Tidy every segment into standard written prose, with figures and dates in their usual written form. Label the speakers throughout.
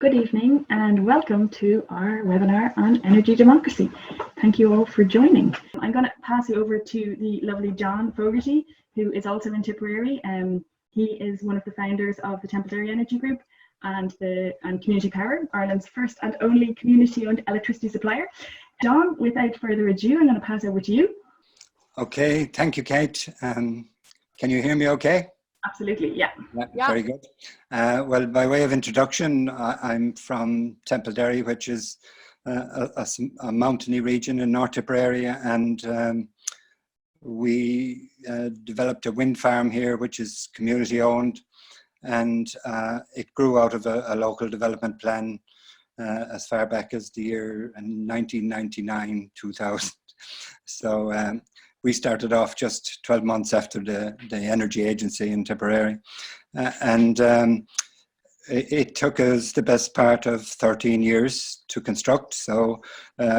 Speaker 1: Good evening and welcome to our webinar on energy democracy. Thank you all for joining. I'm going to pass you over to the lovely John Fogarty, who is also in Tipperary. He is one of the founders of the Templeberry Energy Group and Community Power, Ireland's first and only community-owned electricity supplier. John, without further ado, I'm going to pass over to you.
Speaker 2: Okay, thank you, Kate. Can you hear me okay?
Speaker 1: Absolutely, yeah.
Speaker 2: Very good. Well, by way of introduction, I'm from Templeberry, which is a mountainy region in North Tipperary, and we developed a wind farm here, which is community owned, and it grew out of a local development plan as far back as the year 1999, 2000. So we started off just 12 months after the energy agency in Tipperary. It took us the best part of 13 years to construct. So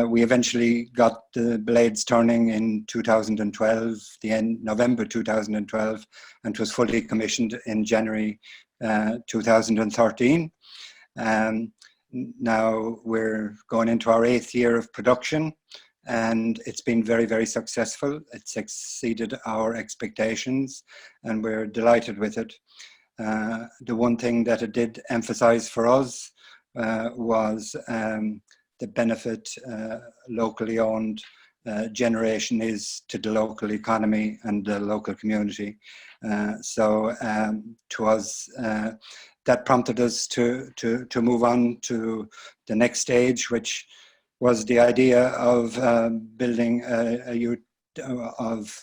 Speaker 2: we eventually got the blades turning in 2012, November 2012, and it was fully commissioned in January 2013. Now we're going into our 8th year of production, and it's been very, very successful. It's exceeded our expectations, and we're delighted with it. The one thing that it did emphasize for us was the benefit locally owned generation is to the local economy and the local community. So to us, that prompted us to move on to the next stage, which was the idea of building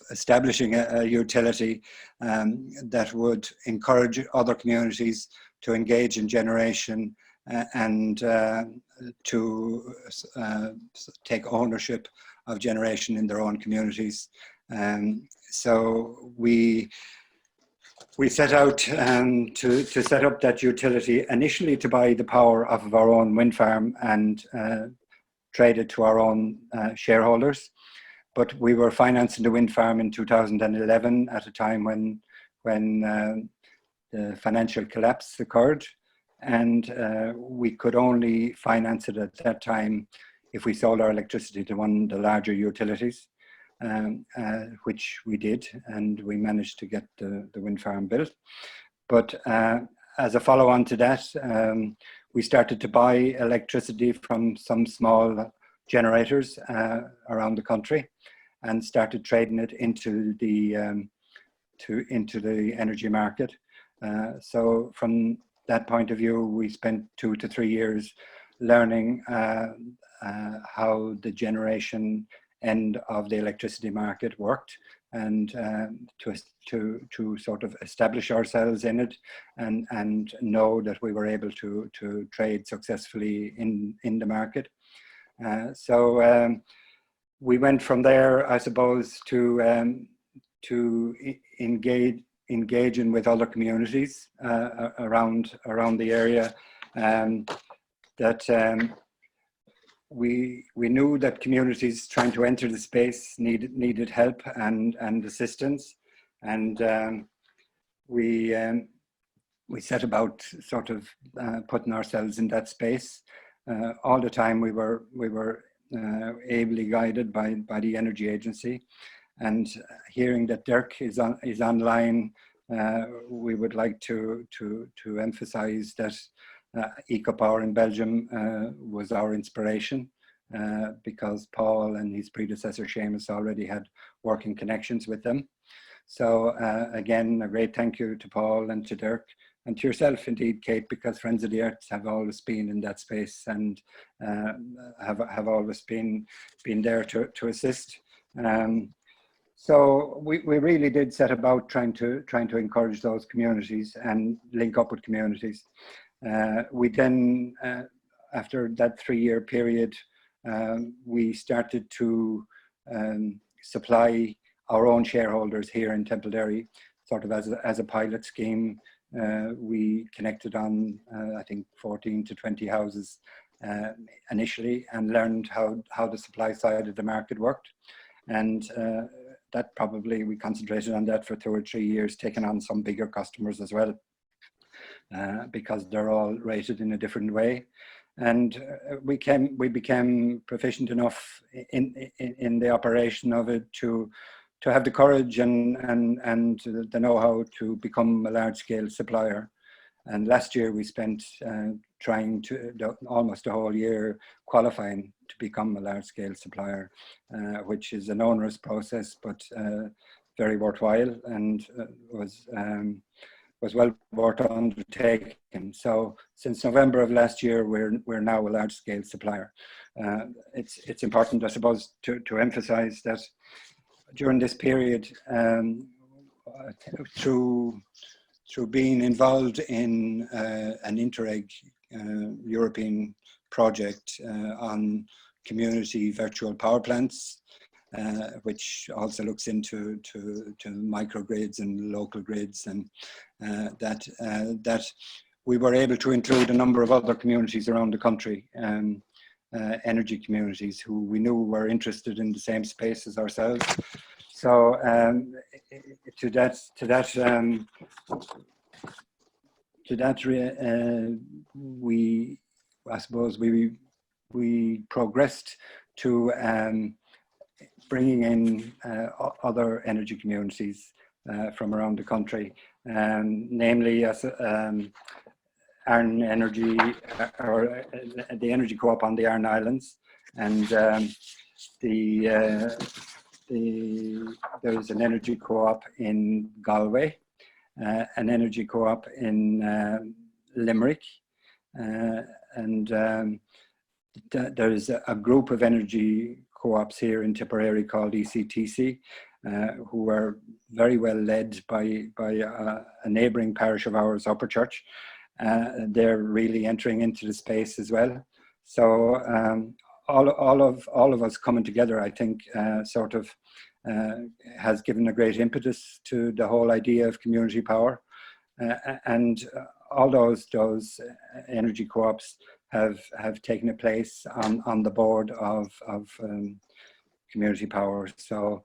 Speaker 2: establishing a utility that would encourage other communities to engage in generation and to take ownership of generation in their own communities. So we set out to set up that utility, initially to buy the power off of our own wind farm and trade it to our own shareholders. But we were financing the wind farm in 2011 at a time when the financial collapse occurred, and we could only finance it at that time if we sold our electricity to one of the larger utilities, which we did, and we managed to get the wind farm built. But as a follow-on to that, we started to buy electricity from some small generators around the country, and started trading it into the energy market. So from that point of view, we spent 2 to 3 years learning how the generation end of the electricity market worked, and to sort of establish ourselves in it and know that we were able to trade successfully in the market. So we went from there, I suppose, to engaging with other communities around the area. We knew that communities trying to enter the space needed help and assistance, and we set about sort of putting ourselves in that space. All the time we were ably guided by the energy agency, and hearing that Dirk is online, we would like to emphasize that EcoPower in Belgium was our inspiration, because Paul and his predecessor Seamus already had working connections with them. So again, a great thank you to Paul and to Dirk, and to yourself indeed, Kate, because Friends of the Earth have always been in that space and have always been there to assist. So we really did set about trying to encourage those communities and link up with communities. We then, after that 3-year period, we started to supply our own shareholders here in Templeberry, sort of as a pilot scheme. We connected on, I think, 14 to 20 houses initially, and learned how the supply side of the market worked. And that probably, we concentrated on that for 2 or 3 years, taking on some bigger customers as well. because they're all rated in a different way. And we became proficient enough in the operation of it to have the courage and the know-how to become a large-scale supplier. And last year we spent trying to almost a whole year qualifying to become a large-scale supplier, which is an onerous process, but very worthwhile, and was well worth undertaking. So since November of last year, we're now a large-scale supplier. It's important, I suppose, to emphasize that during this period, through being involved in an Interreg European project on community virtual power plants, which also looks into microgrids and local grids, and that we were able to include a number of other communities around the country, energy communities who we knew were interested in the same space as ourselves. So I suppose we progressed to bringing in other energy communities from around the country, namely as Arn Energy, or the energy co-op on the Arn Islands, and there's an energy co-op in Galway, an energy co-op in Limerick, and there's a group of energy co-ops here in Tipperary called ECTC, who are very well led by a neighbouring parish of ours, Upperchurch. They're really entering into the space as well. So all of us coming together, I think, sort of has given a great impetus to the whole idea of community power, and all those energy co-ops have taken a place on the board of community power. So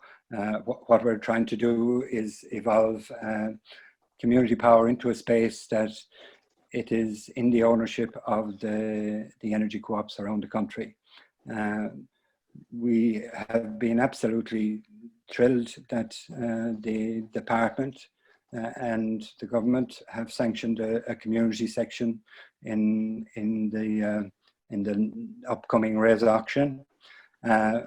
Speaker 2: what we're trying to do is evolve community power into a space that it is in the ownership of the energy co-ops around the country. We have been absolutely thrilled that the department and the government have sanctioned a community section in the upcoming RES auction. I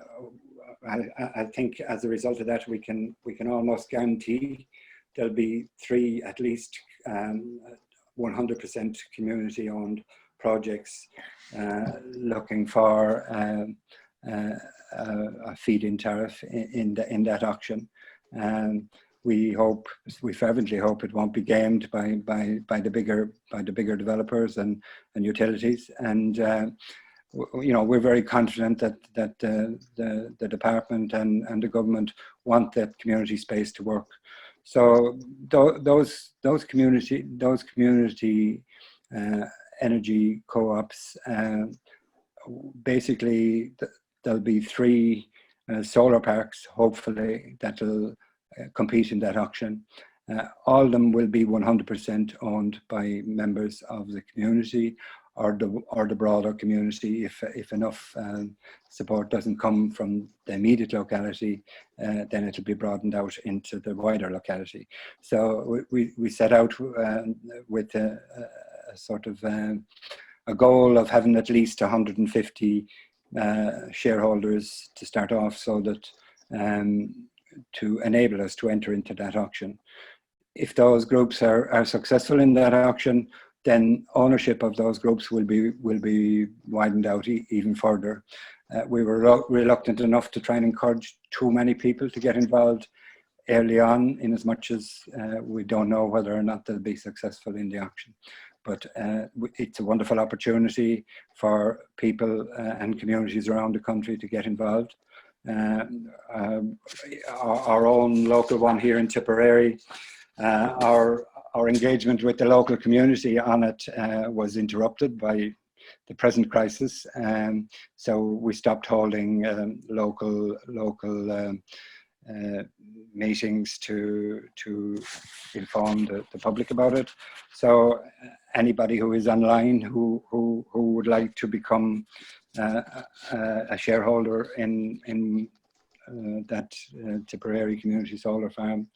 Speaker 2: think as a result of that, we can almost guarantee there'll be three at least 100% community-owned projects looking for a feed-in tariff in that auction. We fervently hope it won't be gamed by the bigger developers and utilities. And you know, we're very confident that the department and the government want that community space to work. So those community energy co-ops, basically there'll be three solar parks, hopefully, that'll compete in that auction. All of them will be 100% owned by members of the community or the broader community. If enough support doesn't come from the immediate locality, then it'll be broadened out into the wider locality. So we set out with a sort of a goal of having at least 150 shareholders to start off, so that to enable us to enter into that auction. If those groups are successful in that auction, then ownership of those groups will be widened out even further. We were reluctant enough to try and encourage too many people to get involved early on, in as much as we don't know whether or not they'll be successful in the auction. But it's a wonderful opportunity for people and communities around the country to get involved. Our own local one here in Tipperary, our engagement with the local community on it was interrupted by the present crisis, so we stopped holding local meetings to inform the public about it. So anybody who is online who would like to become a shareholder in that Tipperary Community Solar Farm,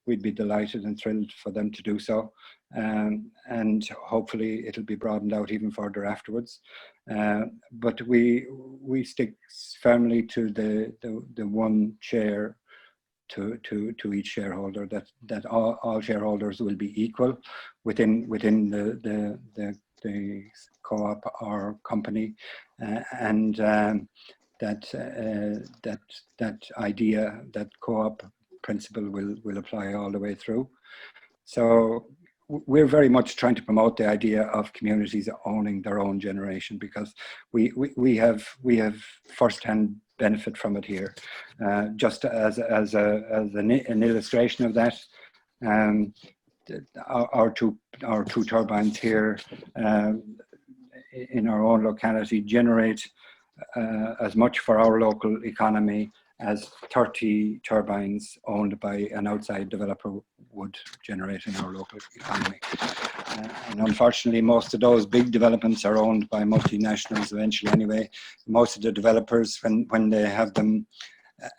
Speaker 2: we'd be delighted and thrilled for them to do so. And hopefully it'll be broadened out even further afterwards. But we stick firmly to the one share to each shareholder, that all shareholders will be equal within the co-op or company, and that idea, that co-op principle will apply all the way through. So we're very much trying to promote the idea of communities owning their own generation, because we have first-hand benefit from it here. Just as an illustration of that, our two turbines here in our own locality generate as much for our local economy as 30 turbines owned by an outside developer would generate in our local economy. And unfortunately, most of those big developments are owned by multinationals eventually anyway. Most of the developers, when they have them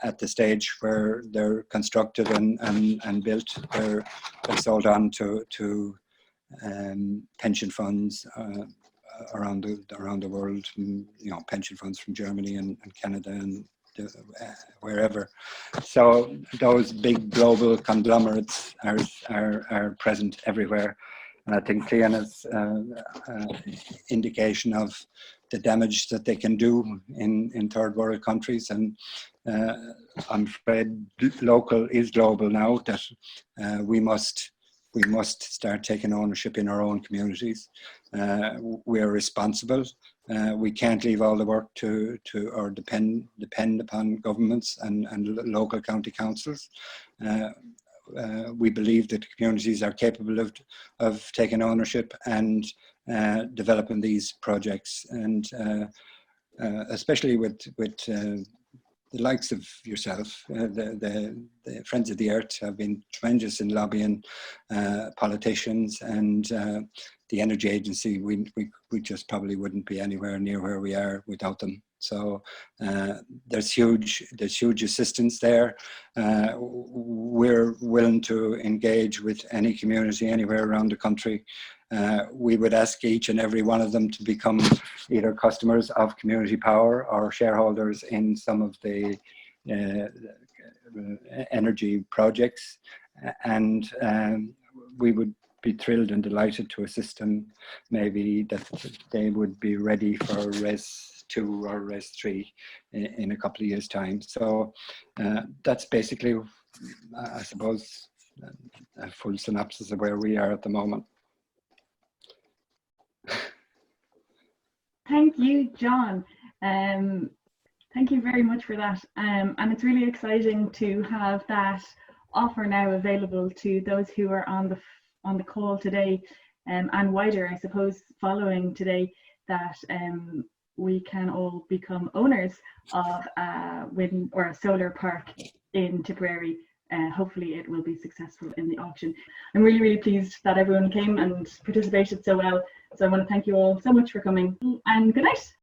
Speaker 2: at the stage where they're constructed and built, they're sold on to pension funds around the world, pension funds from Germany and Canada and wherever. So those big global conglomerates are present everywhere. And I think Cleona's indication of the damage that they can do in third world countries, and I'm afraid local is global now, that we must start taking ownership in our own communities. We are responsible. We can't leave all the work to or depend upon governments and local county councils. We believe that communities are capable of taking ownership and developing these projects, and especially with the likes of yourself, the Friends of the Earth have been tremendous in lobbying politicians, and the Energy Agency, we just probably wouldn't be anywhere near where we are without them. So there's huge assistance there. We're willing to engage with any community anywhere around the country. We would ask each and every one of them to become either customers of Community Power or shareholders in some of the energy projects, and we would be thrilled and delighted to assist them, maybe that they would be ready for Res 2 or Res 3 in a couple of years' time. So that's basically, I suppose, a full synopsis of where we are at the moment.
Speaker 1: Thank you, John. Thank you very much for that. And it's really exciting to have that offer now available to those who are on the call today, and wider, I suppose, following today, that we can all become owners of a wind or a solar park in Tipperary. Hopefully it will be successful in the auction. I'm really, really pleased that everyone came and participated so well. So I want to thank you all so much for coming, and good night.